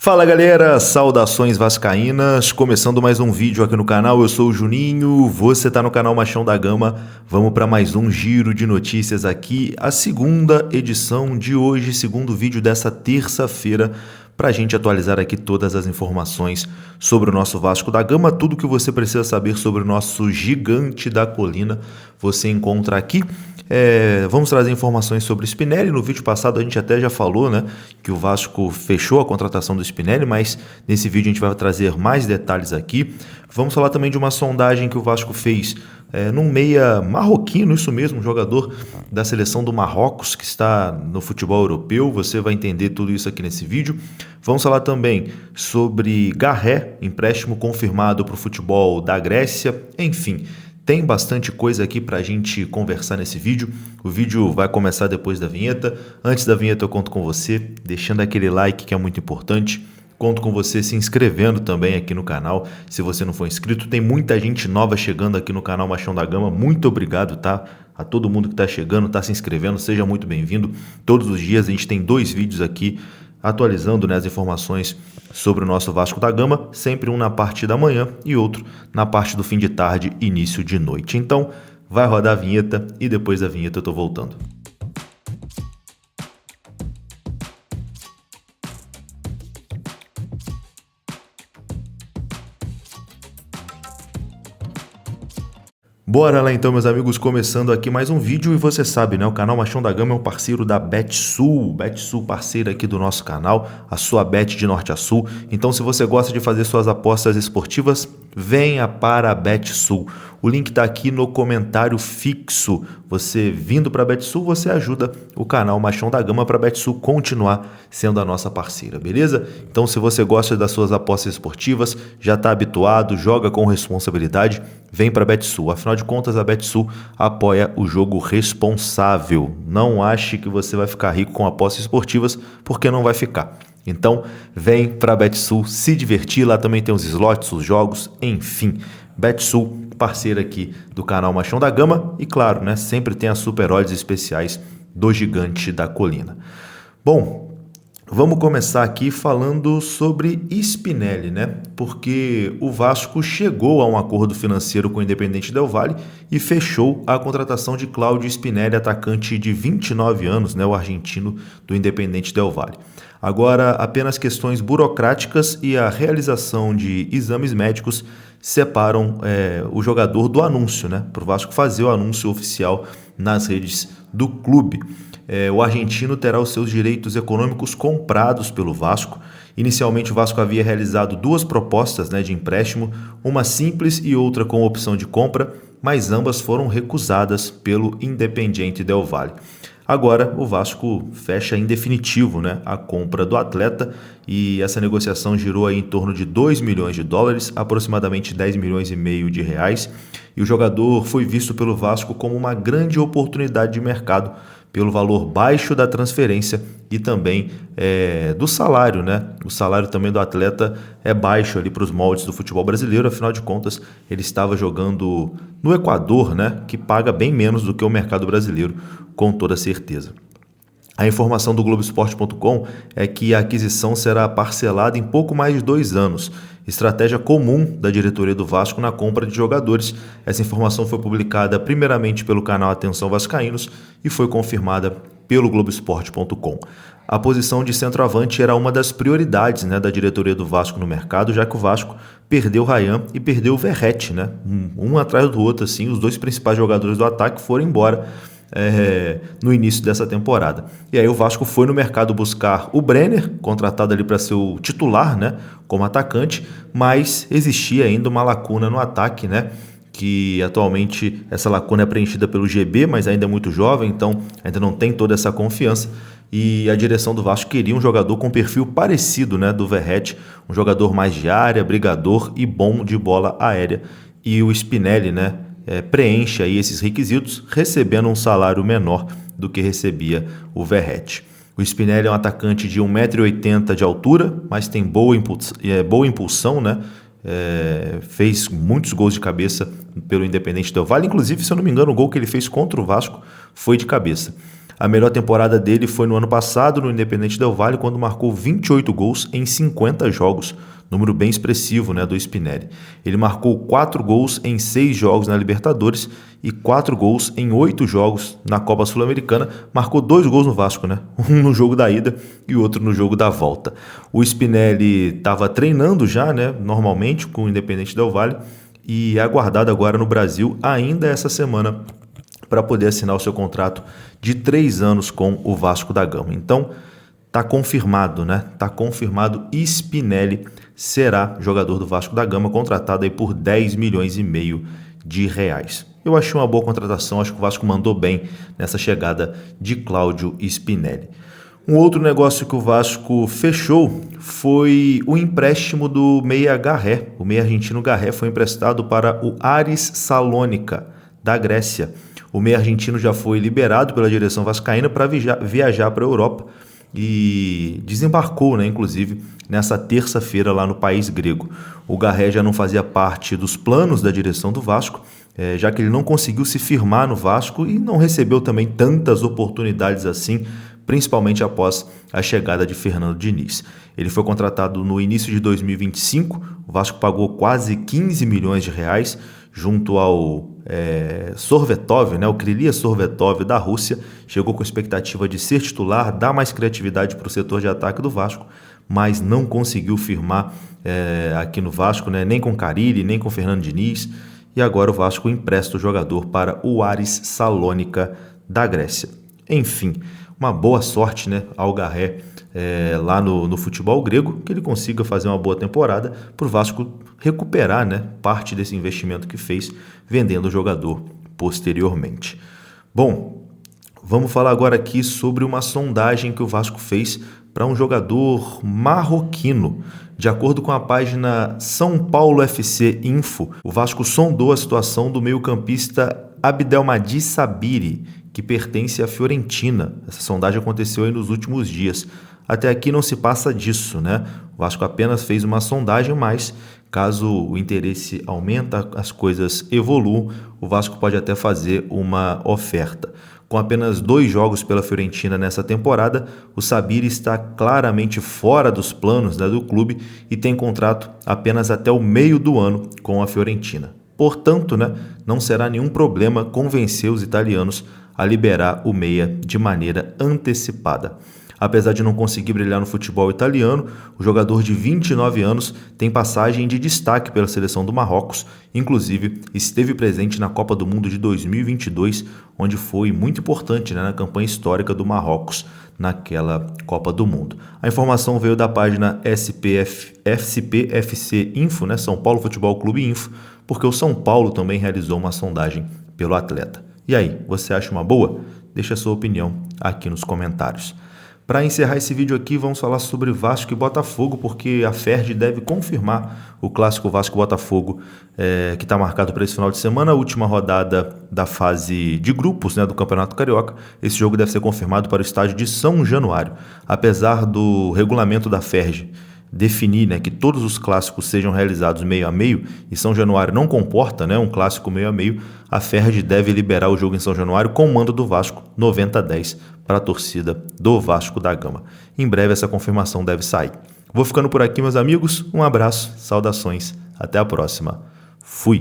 Fala galera, saudações vascaínas, começando mais um vídeo aqui no canal, eu sou o Juninho, você tá no canal Machão da Gama, vamos para mais um giro de notícias aqui, a segunda edição de hoje, segundo vídeo dessa terça-feira, para a gente atualizar aqui todas as informações sobre o nosso Vasco da Gama, tudo que você precisa saber sobre o nosso gigante da colina, você encontra aqui. Vamos trazer informações sobre o Spinelli. No vídeo passado a gente até já falou, né, que o Vasco fechou a contratação do Spinelli, mas nesse vídeo a gente vai trazer mais detalhes aqui. Vamos falar também de uma sondagem que o Vasco fez num meia marroquino, isso mesmo, um jogador da seleção do Marrocos que está no futebol europeu. Você vai entender tudo isso aqui nesse vídeo. Vamos falar também sobre Garré, empréstimo confirmado para o futebol da Grécia, enfim. Tem bastante coisa aqui para a gente conversar nesse vídeo. O vídeo vai começar depois da vinheta. Antes da vinheta eu conto com você, deixando aquele like que é muito importante. Conto com você se inscrevendo também aqui no canal, se você não for inscrito. Tem muita gente nova chegando aqui no canal Machão da Gama. Muito obrigado, tá? A todo mundo que está chegando, está se inscrevendo, seja muito bem-vindo. Todos os dias a gente tem 2 vídeos aqui atualizando, né, as informações sobre o nosso Vasco da Gama, sempre um na parte da manhã e outro na parte do fim de tarde, início de noite. Então, vai rodar a vinheta e depois da vinheta eu tô voltando. Bora lá então, meus amigos, começando aqui mais um vídeo. E você sabe, né, o canal Machão da Gama é um parceiro da BetSul. BetSul, parceira aqui do nosso canal, a sua bet de norte a sul. Então, se você gosta de fazer suas apostas esportivas, venha para a BetSul. O link está aqui no comentário fixo. Você vindo para a BetSul, você ajuda o canal Machão da Gama para a BetSul continuar sendo a nossa parceira, beleza? Então, se você gosta das suas apostas esportivas, já está habituado, joga com responsabilidade, vem para a BetSul. Afinal de contas, a BetSul apoia o jogo responsável. Não ache que você vai ficar rico com apostas esportivas, porque não vai ficar. Então, vem para a BetSul se divertir. Lá também tem os slots, os jogos, enfim. BetSul, parceira aqui do canal Machão da Gama. E claro, né, sempre tem as super odds especiais do gigante da colina. Bom, vamos começar aqui falando sobre Spinelli, né? Porque o Vasco chegou a um acordo financeiro com o Independente Del Valle e fechou a contratação de Cláudio Spinelli, atacante de 29 anos, né? O argentino do Independente Del Valle. Agora, apenas questões burocráticas e a realização de exames médicos separam o jogador do anúncio, né? Para o Vasco fazer o anúncio oficial nas redes do clube. O argentino terá os seus direitos econômicos comprados pelo Vasco. Inicialmente, o Vasco havia realizado 2 propostas, né, de empréstimo, uma simples e outra com opção de compra, mas ambas foram recusadas pelo Independiente Del Valle. Agora, o Vasco fecha em definitivo, né, a compra do atleta e essa negociação girou aí em torno de 2 milhões de dólares, aproximadamente 10 milhões e meio de reais. E o jogador foi visto pelo Vasco como uma grande oportunidade de mercado pelo valor baixo da transferência e também do salário, né? O salário também do atleta é baixo ali para os moldes do futebol brasileiro, afinal de contas ele estava jogando no Equador, né? Que paga bem menos do que o mercado brasileiro, com toda certeza. A informação do Globoesporte.com é que a aquisição será parcelada em pouco mais de 2 anos. Estratégia comum da diretoria do Vasco na compra de jogadores. Essa informação foi publicada primeiramente pelo canal Atenção Vascaínos e foi confirmada pelo Globoesporte.com. A posição de centroavante era uma das prioridades, né, da diretoria do Vasco no mercado, já que o Vasco perdeu o Ryan e perdeu o Verratti, né? Um atrás do outro, assim, os 2 principais jogadores do ataque foram embora no início dessa temporada. E aí o Vasco foi no mercado buscar o Brenner, contratado ali para ser o titular, né, como atacante, mas existia ainda uma lacuna no ataque, né, que atualmente essa lacuna é preenchida pelo GB, mas ainda é muito jovem, então ainda não tem toda essa confiança. E a direção do Vasco queria um jogador com perfil parecido, né, do Verratti, um jogador mais de área, brigador e bom de bola aérea. E o Spinelli, né, preenche aí esses requisitos, recebendo um salário menor do que recebia o Verratti. O Spinelli é um atacante de 1,80 m de altura, mas tem boa impulsão, né? Fez muitos gols de cabeça pelo Independente Del Valle, inclusive, se eu não me engano, o gol que ele fez contra o Vasco foi de cabeça. A melhor temporada dele foi no ano passado no Independente Del Valle, quando marcou 28 gols em 50 jogos. Número bem expressivo, né, do Spinelli. Ele marcou 4 gols em 6 jogos na Libertadores e 4 gols em 8 jogos na Copa Sul-Americana. Marcou 2 gols no Vasco, né? Um no jogo da ida e o outro no jogo da volta. O Spinelli estava treinando já, né, normalmente com o Independente Del Valle e é aguardado agora no Brasil ainda essa semana para poder assinar o seu contrato de 3 anos com o Vasco da Gama. Então, tá confirmado, né? Tá confirmado, Spinelli será jogador do Vasco da Gama, contratado aí por 10 milhões e meio de reais. Eu achei uma boa contratação, acho que o Vasco mandou bem nessa chegada de Cláudio Spinelli. Um outro negócio que o Vasco fechou foi o empréstimo do meia Garré. O meia argentino Garré foi emprestado para o Aris Salônica, da Grécia. O meia argentino já foi liberado pela direção vascaína para viajar para a Europa e desembarcou, né, inclusive, nessa terça-feira lá no país grego. O Garré já não fazia parte dos planos da direção do Vasco, já que ele não conseguiu se firmar no Vasco e não recebeu também tantas oportunidades assim, principalmente após a chegada de Fernando Diniz. Ele foi contratado no início de 2025, o Vasco pagou quase 15 milhões de reais, junto ao Sorvetov, né, o Krylia Sorvetov da Rússia. Chegou com expectativa de ser titular, dar mais criatividade para o setor de ataque do Vasco, mas não conseguiu firmar aqui no Vasco, né, nem com Carille, nem com Fernando Diniz, e agora o Vasco empresta o jogador para o Aris Salônica da Grécia. Enfim, uma boa sorte, né, ao Garré lá no futebol grego, que ele consiga fazer uma boa temporada para o Vasco recuperar, né, parte desse investimento que fez vendendo o jogador posteriormente. Bom, vamos falar agora aqui sobre uma sondagem que o Vasco fez para um jogador marroquino. De acordo com a página São Paulo FC Info, o Vasco sondou a situação do meio-campista Abdelmadi Sabiri, que pertence à Fiorentina. Essa sondagem aconteceu aí nos últimos dias. Até aqui não se passa disso, né? O Vasco apenas fez uma sondagem, mas caso o interesse aumenta, as coisas evoluam, o Vasco pode até fazer uma oferta. Com apenas 2 jogos pela Fiorentina nessa temporada, o Sabiri está claramente fora dos planos, né, do clube e tem contrato apenas até o meio do ano com a Fiorentina. Portanto, né, não será nenhum problema convencer os italianos a liberar o meia de maneira antecipada. Apesar de não conseguir brilhar no futebol italiano, o jogador de 29 anos tem passagem de destaque pela seleção do Marrocos, inclusive esteve presente na Copa do Mundo de 2022, onde foi muito importante, né, na campanha histórica do Marrocos naquela Copa do Mundo. A informação veio da página SPFC Info, né, São Paulo Futebol Clube Info, porque o São Paulo também realizou uma sondagem pelo atleta. E aí, você acha uma boa? Deixa a sua opinião aqui nos comentários. Para encerrar esse vídeo aqui, vamos falar sobre Vasco e Botafogo, porque a Ferdi deve confirmar o clássico Vasco-Botafogo, que está marcado para esse final de semana, a última rodada da fase de grupos, né, do Campeonato Carioca. Esse jogo deve ser confirmado para o estádio de São Januário. Apesar do regulamento da Ferdi definir, né, que todos os clássicos sejam realizados meio a meio, e São Januário não comporta, né, um clássico meio a meio, a Ferdi deve liberar o jogo em São Januário com o mando do Vasco 90-10 para a torcida do Vasco da Gama. Em breve essa confirmação deve sair. Vou ficando por aqui, meus amigos. Um abraço, saudações, até a próxima. Fui!